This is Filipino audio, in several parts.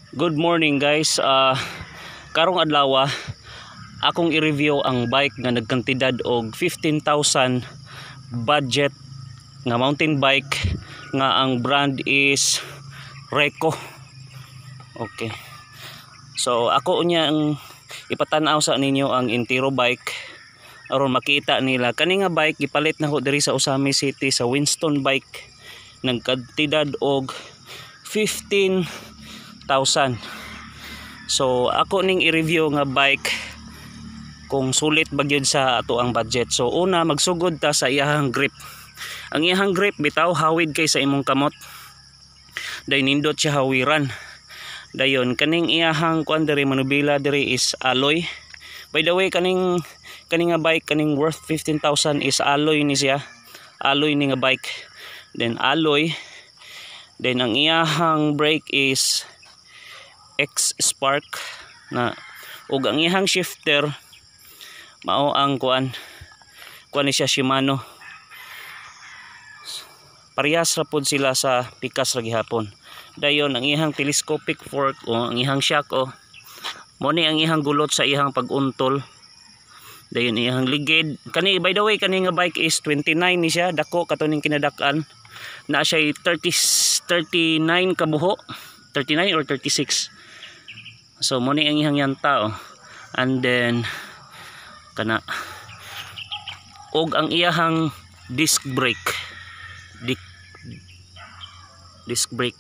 Good morning guys. Karong adlaw akong i-review ang bike nga nagkantidad og 15,000 budget nga mountain bike nga ang brand is Reco. Okay. So ako unya ang ipatan-aw sa ninyo ang Intero bike aron makita nila kani nga bike gipalit na ko diri sa Usami City sa Winston Bike nagkantidad og 15,000. So ako ning i-review nga bike kung sulit ba gyud sa ato ang budget. So una magsugod ta sa iyahang grip. Ang iyahang grip bitaw hawid kay sa imong kamot. Day nindot siya hawiran. Dayon kaning iyahang kuan diri manubila diri is alloy. By the way kaning nga bike kaning worth 15,000 is alloy ni siya. Alloy ni nga bike. Then alloy. Then ang iyahang brake is X-Spark na ug ang iyang shifter mao ang kuan ni siya Shimano. Parehas ra pod sila sa pikas ra gihapon. Dayon ang iyang telescopic fork o ang iyang shock mo ni ang iyang gulot sa iyang pag-untol. Dayon iyang ligid kani by the way kani nga bike is 29 ni siya dako katuning kinadak-an na siya 39 kabuho 39 or 36. So mo ni ang iyang yanta and then kana og ang iyang disc brake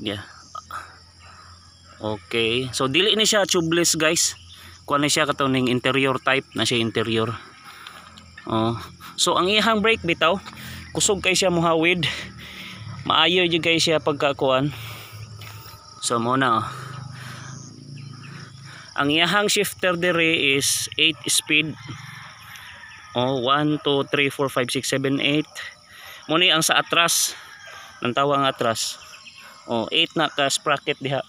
niya. Okay, so dili ni siya tubeless guys, kuan ni siya katuning interior type na siya interior. So ang iyang brake bitaw kusog kay siya muhawid, maayo jud kay siya pagkakuan. So mo na ang iyang shifter dire is 8 speed. 1, 2, 3, 4, 5, 6, 7, 8. Mo ni ang sa atras nang tawag ang atras. 8 na ka sprocket diha.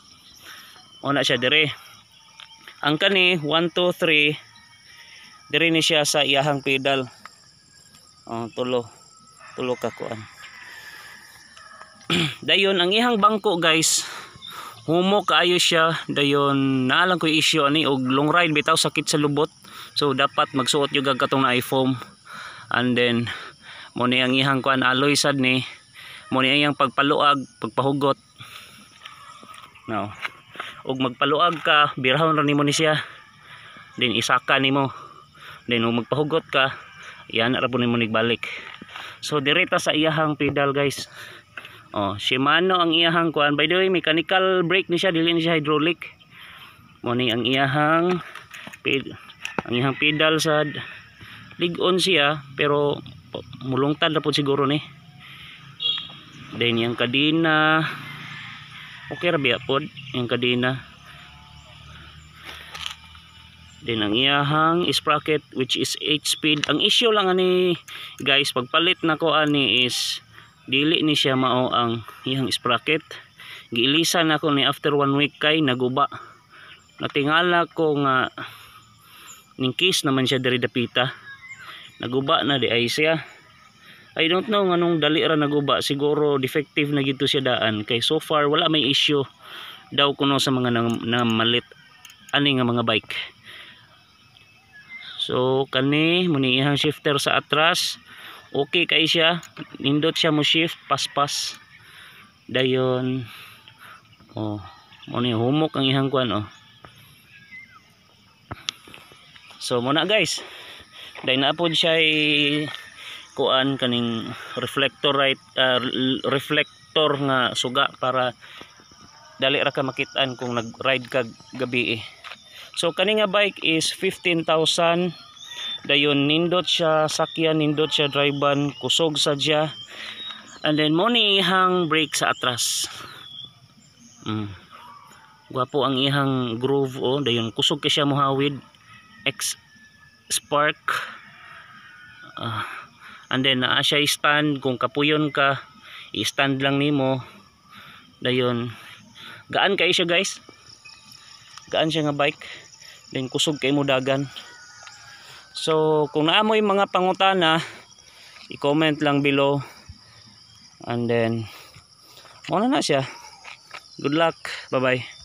Na siya dire. Ang kani 1, 2, 3 dire ni siya sa iyahang pedal. Tulo ka kuan. Dayon ang iyang bangko guys humo kaayo siya. Dayon naalang ko issue ani og long ride bitaw sakit sa lubot. So dapat magsuot yung katong na i-foam. And then mo ni ang iyang kuan alloy sad ni. Mo ni ang iyang pagpaluag, pagpahugot. Now, og magpaluag ka, birahon ra nimo ni siya. Then isaka nimo. Then og magpahugot ka, yan ra pud nimo nigbalik. So direta sa iyahang pedal guys. Shimano ang iyahang kuan. By the way, mechanical brake ni siya, dili ni siya hydraulic. Mo ni ang iyahang pedal sa lig-on siya pero mulungtad na po siguro ni. Then yung kadena okay ra biya pod yung kadena. Then ang iyahang sprocket which is 8 speed. Ang issue lang ani guys pagpalit na ko ani is dili ni siya mao ang iyang sprocket. Giilisan ako ni after 1 week kay naguba. Natingala ko nga ning case naman siya diri dapita. Naguba na di ay siya. I don't know nganong dali ra naguba. Siguro defective na gito siya daan. Kay so far wala may issue daw kuno sa mga na malit ani nga mga bike. So kani muni iyang shifter sa atras. Okay kay siya. Nindot siya mo shift paspas. Dayon muni humok ang iyang kuan So muna guys. Dahil na po siya kuan kaning reflector reflector nga suga para dali ra ka makitaan kung nag-ride ka gabi So kani nga bike is 15,000. Dayon nindot siya sakyan, nindot siya drivean, kusog sa siya. And then mo ni ihang brake sa atras. Gwapo ang ihang groove dayon kusog kay siya muhawid. X-Spark. And then naa siya stand kung kapuyon ka i-stand lang nimo. Dayon gaan kay siya guys. Gaan siya nga bike. Then kusog kay mo dagan. So kung naamoy mga pangutana i-comment lang below. And then muna na siya. Good luck. Bye bye.